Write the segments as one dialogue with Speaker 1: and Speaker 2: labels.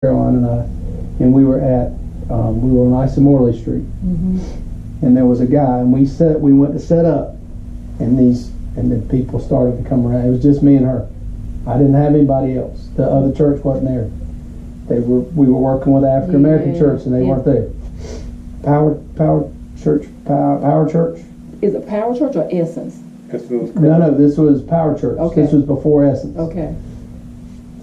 Speaker 1: Caroline and I, and we were on Isomorley Street, and there was a guy, and we went to set up, and then people started to come around. It was just me and her. I didn't have anybody else. The other church wasn't there. We were working with the African American church, and they weren't there. Power Church.
Speaker 2: Is it Power Church or Essence?
Speaker 1: No, this was Power Church.
Speaker 2: Okay.
Speaker 1: This was before Essence.
Speaker 2: Okay.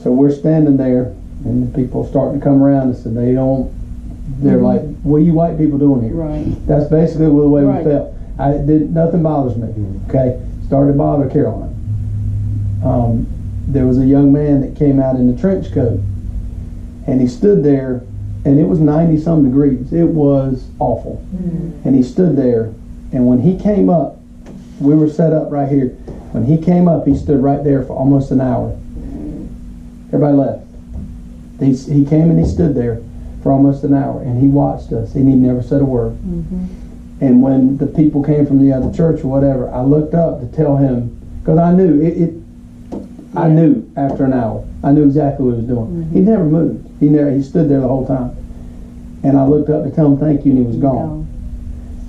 Speaker 1: So we're standing there, and the people starting to come around us, and they're like, what are you white people doing here?
Speaker 2: Right.
Speaker 1: That's basically the way we felt. Nothing bothers me. Okay. Started to bother Caroline. There was a young man that came out in the trench coat, and he stood there, and it was 90-some degrees. It was awful. And he stood there, and when he came up, we were set up right here. When he came up, he stood right there for almost an hour. Everybody left. He came and he stood there for almost an hour, and he watched us, and he never said a word. And when the people came from the other church or whatever, I looked up to tell him, because I knew I knew after an hour. I knew exactly what he was doing. He never moved. He stood there the whole time. And I looked up to tell him thank you, and he was gone.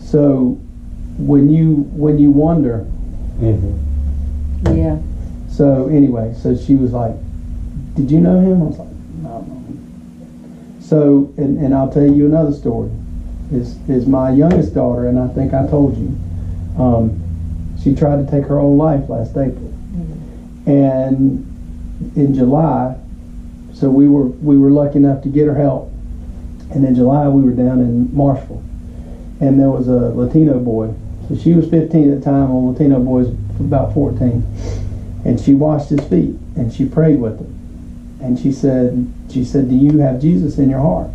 Speaker 1: So when you wonder.
Speaker 2: Yeah.
Speaker 1: So anyway, so she was like, did you know him? I was like, no. So, and I'll tell you another story. Is my youngest daughter, and I think I told you, she tried to take her own life last April. And in July, so we were lucky enough to get her help. And in July, we were down in Marshall, and there was a Latino boy. So she was 15 at the time, and Latino boy's about 14. And she washed his feet, and she prayed with him. And she said, do you have Jesus in your heart?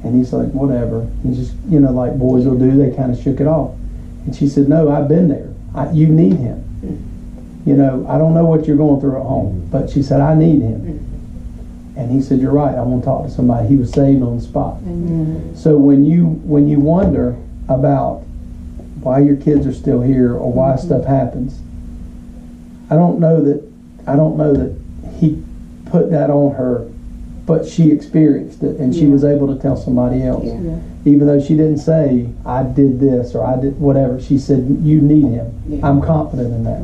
Speaker 1: And he's like, whatever. He's just, like boys will do, they kind of shook it off. And she said, no, I've been there. You need him. I don't know what you're going through at home, but she said, I need him. And he said, you're right, I want to talk to somebody. He was saved on the spot. So when you wonder about why your kids are still here or why stuff happens, I don't know that he put that on her, but she experienced it, and she was able to tell somebody else. Even though she didn't say, I did this or I did whatever, she said, you need him. I'm confident in that.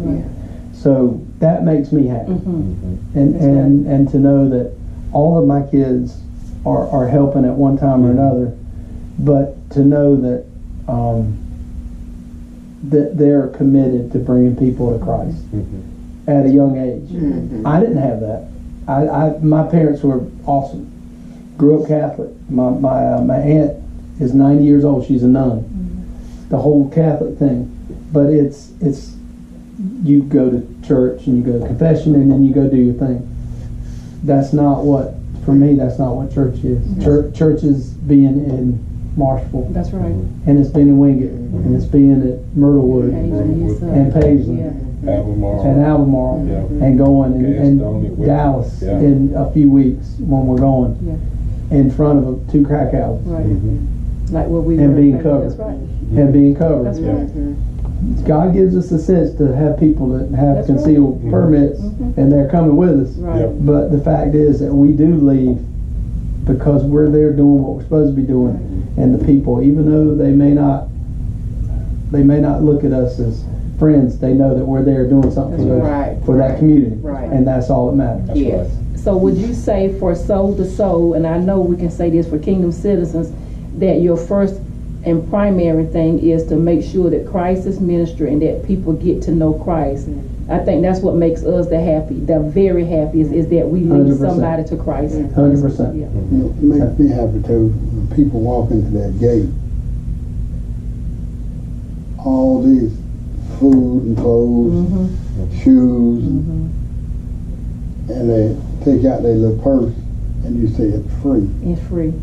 Speaker 1: So that makes me happy. And to know that all of my kids are helping at one time or another, but to know that that they're committed to bringing people to Christ at a young age. I didn't have that. My parents were awesome. Grew up Catholic. My aunt is 90 years old. She's a nun. The whole Catholic thing. But it's you go to church and you go to confession and then you go do your thing. That's not what, for me, that's not what church is. Church is being in Marshall.
Speaker 2: That's right.
Speaker 1: And it's being in Wingate. And it's being at Myrtlewood and Paisley. Albemarle, and going and Dallas in a few weeks when we're going in front of 2 crack houses.
Speaker 2: Like what we
Speaker 1: and being covered.
Speaker 2: That's right.
Speaker 1: And being covered.
Speaker 2: That's right.
Speaker 1: God gives us a sense to have people that have concealed permits and they're coming with us. But the fact is that we do leave because we're there doing what we're supposed to be doing. And the people, even though they may not look at us as friends, they know that we're there doing something for that community. And that's all that matters.
Speaker 2: Yes. So would you say for soul to soul, and I know we can say this for Kingdom citizens, that your first and primary thing is to make sure that Christ is ministry and that people get to know Christ. I think that's what makes us the very happy is that we lead 100%. Somebody to Christ.
Speaker 1: 100%.
Speaker 3: It makes me happy too when people walk into that gate. All these food and clothes, shoes, and they take out their little purse and you say it's free.
Speaker 2: It's free.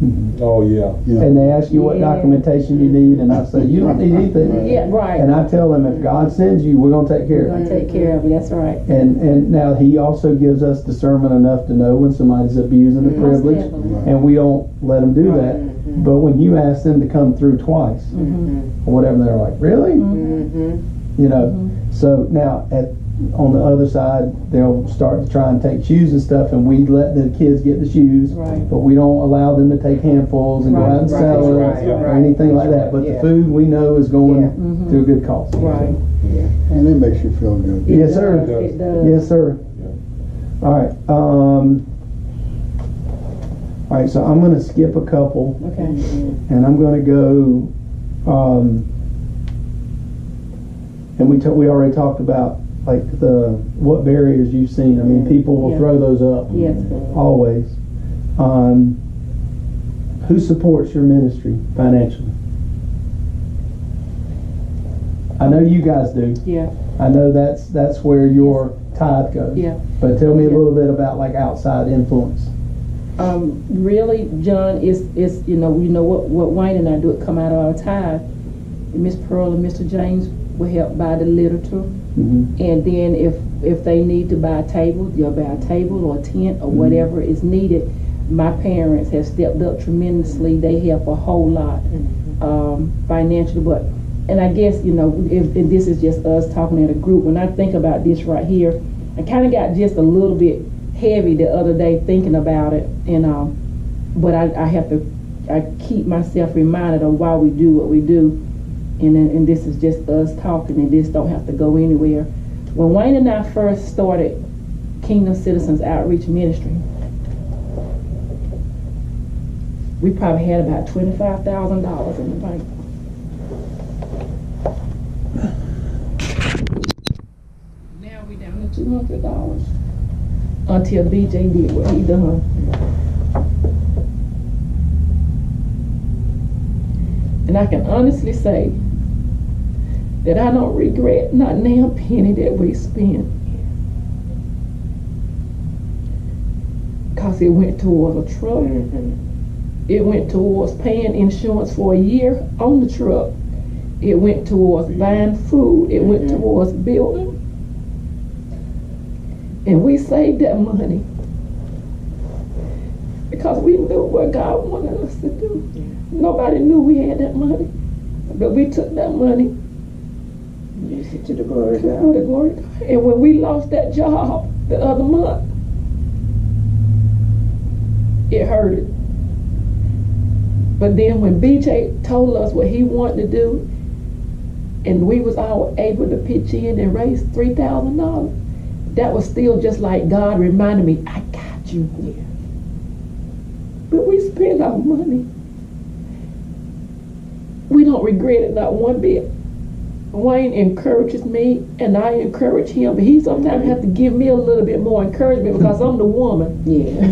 Speaker 4: Oh yeah.
Speaker 1: And they ask you what documentation you need, and I say you don't need anything. And I tell them if God sends you, we're going to take care of it.
Speaker 2: We're going to take care of it. That's right.
Speaker 1: And now He also gives us discernment enough to know when somebody's abusing the privilege, and we don't let them do that. But when you ask them to come through twice or whatever, they're like, really? So now on the other side, they'll start to try and take shoes and stuff, and we let the kids get the shoes,
Speaker 2: Right.
Speaker 1: but we don't allow them to take handfuls and go
Speaker 2: Right,
Speaker 1: out and
Speaker 2: right,
Speaker 1: sell it
Speaker 4: right,
Speaker 1: or
Speaker 4: right.
Speaker 1: anything like that. But
Speaker 4: Yeah.
Speaker 1: the food we know is going
Speaker 4: Yeah.
Speaker 1: to a good cause.
Speaker 2: Right.
Speaker 3: And it makes you feel good.
Speaker 1: Yes, sir.
Speaker 2: It does.
Speaker 1: Yes, sir. All right. All right. So I'm going to skip a couple,
Speaker 2: Okay.
Speaker 1: and I'm going to go. And we already talked about like what barriers you've seen. I mean, people will
Speaker 2: Yeah.
Speaker 1: throw those up
Speaker 2: Yes.
Speaker 1: always. Who supports your ministry financially? I know you guys do.
Speaker 2: Yeah.
Speaker 1: I know that's where your tithe goes.
Speaker 2: Yeah.
Speaker 1: But tell me a
Speaker 2: Yeah.
Speaker 1: little bit about like outside influence.
Speaker 2: Really, John, is you know what Wayne and I do, it come out of our tithe. Miss Pearl and Mr. James will help buy the literature, and then if they need to buy a table, they'll buy a table or a tent or whatever is needed. My parents have stepped up tremendously. They help a whole lot financially, and I guess if this is just us talking in a group. When I think about this right here, I kind of got just a little bit heavy the other day thinking about it, and but I keep myself reminded of why we do what we do, and this is just us talking, and this don't have to go anywhere. When Wayne and I first started Kingdom Citizens Outreach Ministry, we probably had about $25,000 in the bank. Now we down to $200 until BJ did what he done. And I can honestly say that I don't regret not now a penny that we spent, because it went towards a truck. It went towards paying insurance for a year on the truck. It went towards buying food. It went towards building. And we saved that money because we knew what God wanted us to do. Nobody knew we had that money, but we took that money
Speaker 4: To the glory of
Speaker 2: for
Speaker 4: God.
Speaker 2: the glory of God. And when we lost that job the other month, it hurted. But then when BJ told us what he wanted to do, and we was all able to pitch in and raise $3,000, that was still just like God reminded me, I got you.
Speaker 4: Yeah.
Speaker 2: But we spent our money. We don't regret it, not one bit. Wayne encourages me, and I encourage him, but he sometimes has to give me a little bit more encouragement because I'm the woman,
Speaker 4: Yeah.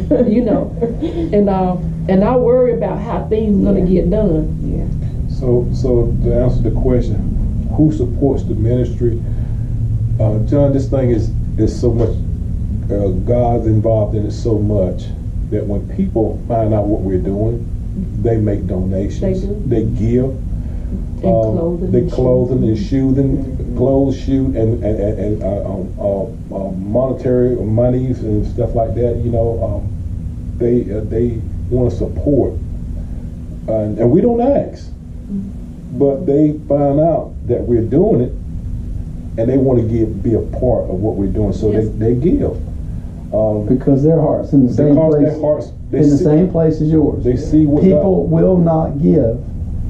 Speaker 2: and I worry about how things are gonna get done.
Speaker 4: Yeah.
Speaker 5: So to answer the question, who supports the ministry? John, this thing is so much, God's involved in it so much that when people find out what we're doing, they make donations.
Speaker 2: They do.
Speaker 5: They give.
Speaker 2: And clothing.
Speaker 5: They
Speaker 2: and
Speaker 5: clothing and
Speaker 2: shoes.
Speaker 5: shooting, clothes, shoot, and monetary monies and stuff like that. They want to support, and we don't ask, but they find out that we're doing it, and they want to be a part of what we're doing, so
Speaker 2: Yes.
Speaker 5: they give.
Speaker 1: Because their hearts in the same
Speaker 5: Because
Speaker 1: place,
Speaker 5: their hearts, they
Speaker 1: in the
Speaker 5: see-
Speaker 1: same place as yours.
Speaker 5: They see what
Speaker 1: People will not give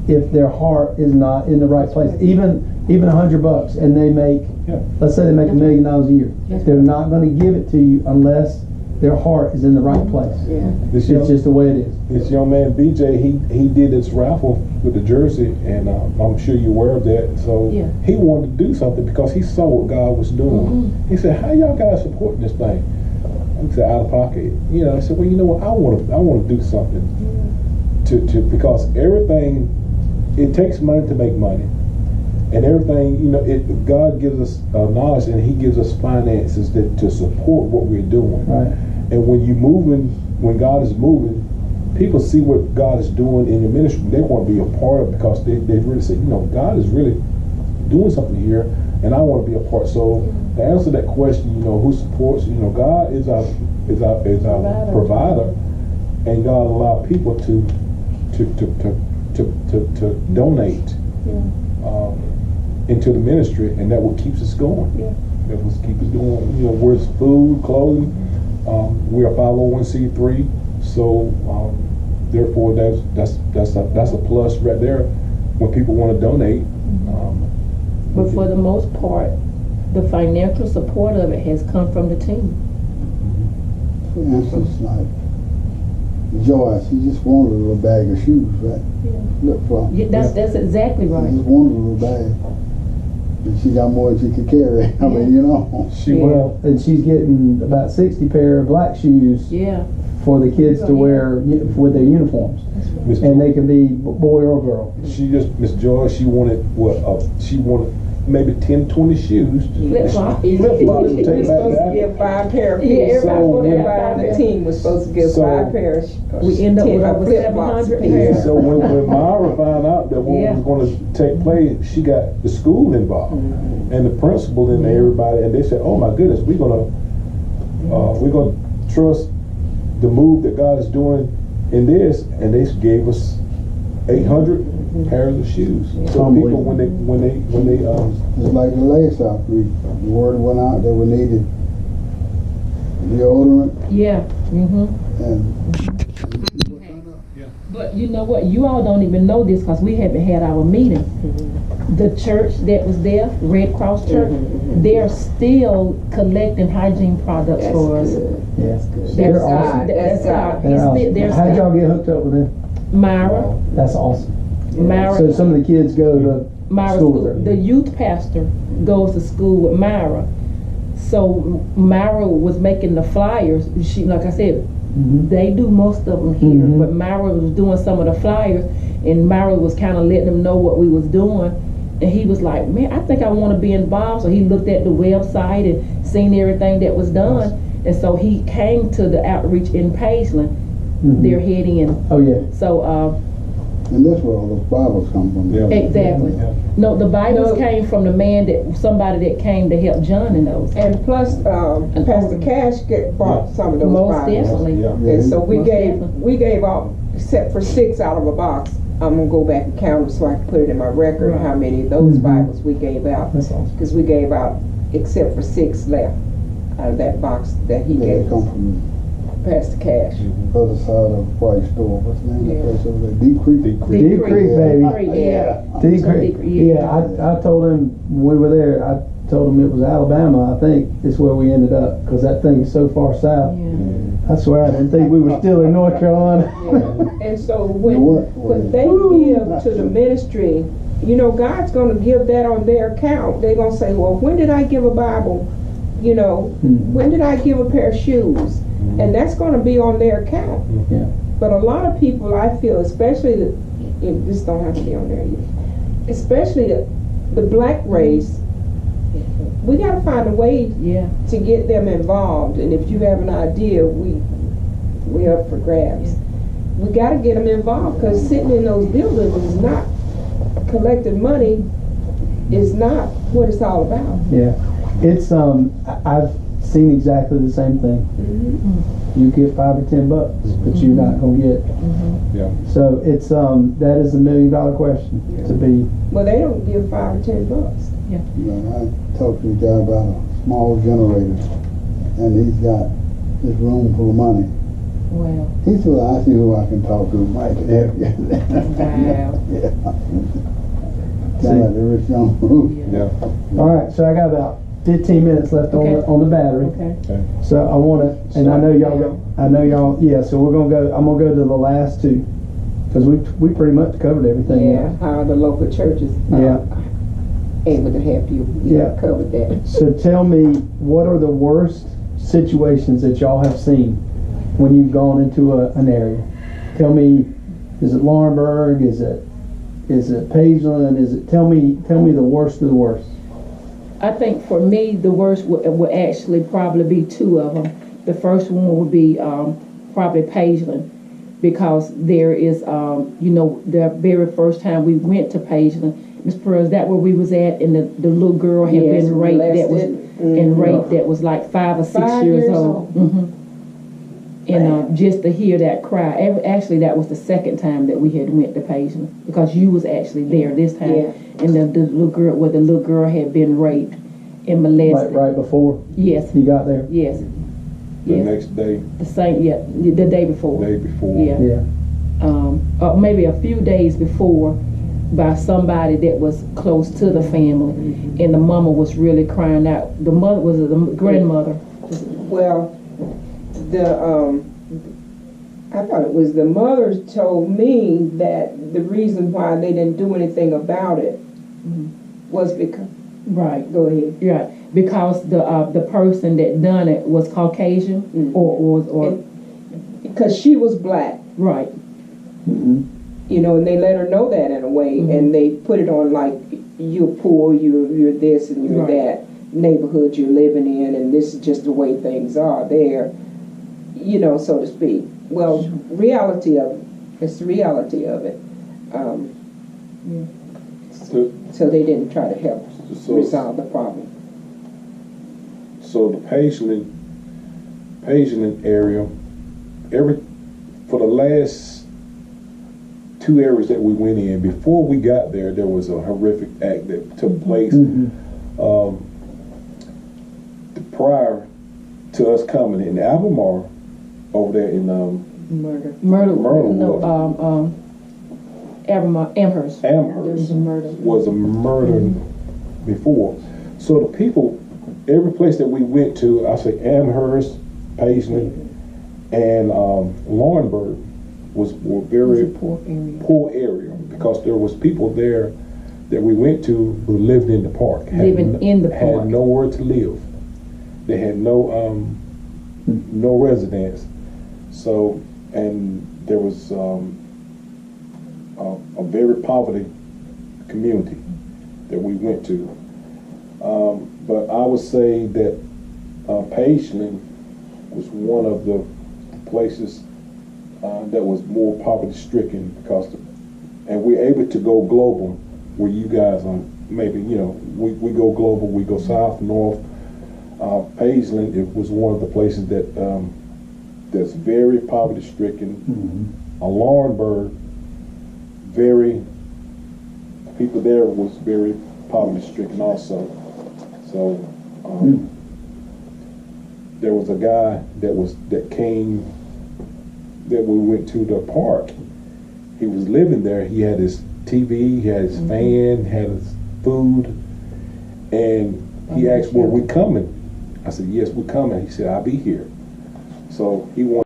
Speaker 1: if their heart is not in the right place. Even $100, and they make,
Speaker 5: Yeah.
Speaker 1: let's say they make $1 million a year.
Speaker 2: Yes.
Speaker 1: They're not going to give it to you unless their heart is in the right place.
Speaker 4: Yeah.
Speaker 5: This
Speaker 1: It's just the way it is.
Speaker 5: This young man BJ, he did this raffle with the jersey, and I'm sure you're aware of that. So
Speaker 2: Yeah.
Speaker 5: he wanted to do something because he saw what God was doing. He said, "How y'all guys supporting this thing?" I said, "Out of pocket." I said, "Well, you know what? I want to do something to because everything, it takes money to make money, and everything God gives us knowledge, and He gives us finances to support what we're doing.
Speaker 1: Right.
Speaker 5: And when God is moving, people see what God is doing in your ministry. They want to be a part of it because they really say, God is really doing something here, and I want to be a part. So to answer that question, who supports? God is our provider, and God allow people to donate into the ministry, and that what keeps us going.
Speaker 2: Yeah.
Speaker 5: that was keep us doing, where's food, clothing. We're a 501c3, so therefore that's a plus right there when people want to donate.
Speaker 2: But for the most part, the financial support of it has come from the team.
Speaker 3: For instance, like Joy, she just wanted a little bag of shoes, right? Flip flop.
Speaker 2: Yeah, that's exactly
Speaker 3: She
Speaker 2: right.
Speaker 3: just wanted a little bag. And she got more than she could carry. I mean,
Speaker 1: Well, and she's getting about 60 pair of black shoes
Speaker 2: Yeah.
Speaker 1: for the kids to wear with their uniforms,
Speaker 5: Miss
Speaker 1: and they can be boy or girl.
Speaker 5: Miss Joy, she wanted she wanted maybe 10, 20 shoes.
Speaker 2: Flip-flop.
Speaker 5: Flip-flops to
Speaker 4: We
Speaker 5: take
Speaker 4: were
Speaker 5: back
Speaker 4: supposed
Speaker 5: to
Speaker 4: to give 5 pair of
Speaker 2: Yeah,
Speaker 4: shoes.
Speaker 2: everybody
Speaker 4: On the team was supposed to give
Speaker 5: So-
Speaker 4: 5 pairs.
Speaker 2: We end up with over
Speaker 4: flip-flops
Speaker 2: 700
Speaker 4: apiece.
Speaker 2: pairs.
Speaker 5: So when Myra found out that what
Speaker 2: Yeah.
Speaker 5: was going to take place, she got the school involved and the principal and everybody, and they said, "Oh my goodness, we're gonna trust the move that God is doing in this," and they gave us 800 pairs of shoes. So people when they
Speaker 3: Just like the last outreach, the word went out that we needed deodorant
Speaker 2: Yeah. Mm-hmm.
Speaker 3: and
Speaker 2: But you know what? You all don't even know this because we haven't had our meeting. The church that was there, Red Cross Church, they're still collecting hygiene products for us.
Speaker 1: Yeah,
Speaker 2: That's
Speaker 1: they're
Speaker 2: God.
Speaker 1: awesome.
Speaker 2: That's God.
Speaker 1: They're
Speaker 2: He's
Speaker 1: awesome.
Speaker 2: still- they're
Speaker 1: How'd y'all
Speaker 2: still-
Speaker 1: get hooked up with them?
Speaker 2: Myra,
Speaker 1: That's awesome.
Speaker 2: Myra.
Speaker 1: So some of the kids go to
Speaker 2: Myra
Speaker 1: school
Speaker 2: school.
Speaker 1: there.
Speaker 2: The youth pastor goes to school with Myra. So Myra was making the flyers. She, like I said, they do most of them here,
Speaker 1: Mhm.
Speaker 2: but Myra was doing some of the flyers, and Myra was kind of letting them know what we was doing. And he was like, "Man, I think I want to be involved." So he looked at the website and seen everything that was done, and so he came to the outreach in Pageland. They're heading.
Speaker 1: Oh yeah.
Speaker 2: So
Speaker 3: and that's where all those Bibles come from.
Speaker 5: Yeah.
Speaker 2: exactly.
Speaker 5: Yeah.
Speaker 2: No, the Bibles
Speaker 4: No.
Speaker 2: came from the man somebody that came to help John in those.
Speaker 4: And plus, Pastor Cash bought some of those
Speaker 2: Most
Speaker 4: Bibles.
Speaker 2: definitely.
Speaker 5: Yeah.
Speaker 4: And so we
Speaker 2: Most
Speaker 4: gave
Speaker 2: definitely.
Speaker 4: all, except for 6 out of a box. I'm gonna go back and count them so I can put it in my record,
Speaker 2: Right.
Speaker 4: how many of those
Speaker 1: Mhm.
Speaker 4: Bibles we gave out.
Speaker 1: That's awesome.
Speaker 4: Because we gave out, except for 6 left out of that box that he
Speaker 3: They
Speaker 4: gave
Speaker 3: come
Speaker 4: us,
Speaker 3: from
Speaker 4: Pastor Cash.
Speaker 3: the other side of White Store. What's the name of the place over there? Deep Creek.
Speaker 5: Deep Creek.
Speaker 1: Deep Creek, baby.
Speaker 2: Yeah.
Speaker 1: Deep
Speaker 2: Some
Speaker 1: Creek.
Speaker 2: Creek,
Speaker 1: Yeah, I told him when we were there. I told him it was Alabama. I think is where we ended up because that thing is so far south.
Speaker 2: Yeah.
Speaker 1: I swear I didn't think we were still in North Carolina.
Speaker 4: And so
Speaker 3: You work
Speaker 4: when they give to the ministry, God's gonna give that on their account. They're gonna say, well, when did I give a Bible? When did I give a pair of shoes? And that's gonna be on their account.
Speaker 1: Yeah.
Speaker 4: But a lot of people, I feel, especially this don't have to be on there either, especially the black race, we gotta find a way
Speaker 2: Yeah.
Speaker 4: to get them involved. And if you have an idea, we up for grabs. We got to get them involved because sitting in those buildings is not collecting money. Is not what it's all about.
Speaker 1: Yeah. It's I've seen exactly the same thing. You get $5 or $10, but you're not gonna get.
Speaker 5: Yeah.
Speaker 1: So it's that is $1 million question to be.
Speaker 4: Well, they don't give $5 or $10.
Speaker 3: I talked to a guy about a small generator, and he's got this room full of money.
Speaker 2: Wow.
Speaker 3: He said, well, I see who I can talk to. Mike can help you.
Speaker 2: Wow.
Speaker 3: Yeah. Kind of like the rich young fool.
Speaker 5: Yeah.
Speaker 1: All right. So I got about 15 minutes left
Speaker 2: Okay.
Speaker 1: on the battery.
Speaker 2: Okay.
Speaker 5: Okay.
Speaker 1: So I want to, and I know y'all. Yeah. So we're gonna go. I'm gonna go to the last two because we pretty much covered everything.
Speaker 4: Yeah, how the local churches
Speaker 1: Yeah.
Speaker 4: able to help you.
Speaker 1: Yeah.
Speaker 4: Covered that.
Speaker 1: So tell me, what are the worst situations that y'all have seen when you've gone into an area? Tell me, is it Laurinburg? Is it Pageland? Tell me the worst of the worst.
Speaker 2: I think for me, the worst would actually probably be 2 of them. The first one would be probably Pageland, because there is, the very first time we went to Pageland, Miss Pearl, is that where we was at, and the little girl had
Speaker 4: Yes,
Speaker 2: been raped that was
Speaker 4: molested.
Speaker 2: raped that was like 5 or 6
Speaker 4: 5
Speaker 2: years
Speaker 4: years
Speaker 2: old. And just to hear that cry, actually that was the second time that we had went to Pageland, because you was actually there this time,
Speaker 4: Yeah.
Speaker 2: and the little girl had been raped, and molested.
Speaker 1: Like right before
Speaker 2: Yes,
Speaker 1: you got there?
Speaker 2: yes,
Speaker 5: The
Speaker 2: yes.
Speaker 5: next day,
Speaker 2: The same, yeah, the day before.
Speaker 5: day before.
Speaker 2: Yeah.
Speaker 1: Yeah.
Speaker 2: Maybe a few days before, by somebody that was close to the family, and the mama was really crying out. The mother was the grandmother.
Speaker 4: Well, I thought it was the mother told me that the reason why they didn't do anything about it was because.
Speaker 2: Right.
Speaker 4: Go ahead.
Speaker 2: Right. Because the person that done it was Caucasian, or
Speaker 4: because she was black.
Speaker 2: right.
Speaker 1: Mm-hmm.
Speaker 4: You know, and they let her know that in a way, and they put it on like, you're poor, you're this and you're that neighborhood you're living in, and this is just the way things are there, you know, so to speak. Well, reality of it, it's the reality of it. So they didn't try to help resolve the problem.
Speaker 5: So the Pageland area, for the last 2 areas that we went in, before we got there, there was a horrific act that took place prior to us coming in Albemarle, over there in
Speaker 2: Murder. Amherst.
Speaker 5: Amherst.
Speaker 2: There was a murder.
Speaker 5: Was a murder before. So the people, every place that we went to, I say Amherst, Paisley, and Laurinburg were very poor area, because there was people there that we went to who lived in the park. Had nowhere to live. They had no residence. So, and there was a very poverty community that we went to. But I would say that Pageland was one of the places that was more poverty stricken, because and we're able to go global, where you guys are maybe, you know, we go global, we go south, north. Pageland, it was one of the places that that's very poverty stricken. Laurinburg, people there was very poverty stricken also. So there was a guy that came, that we went to the park. He was living there. He had his TV, he had his fan, had his food, and he asked, "Were we coming?" I said, "Yes, we're coming." He said, "I'll be here." So he wanted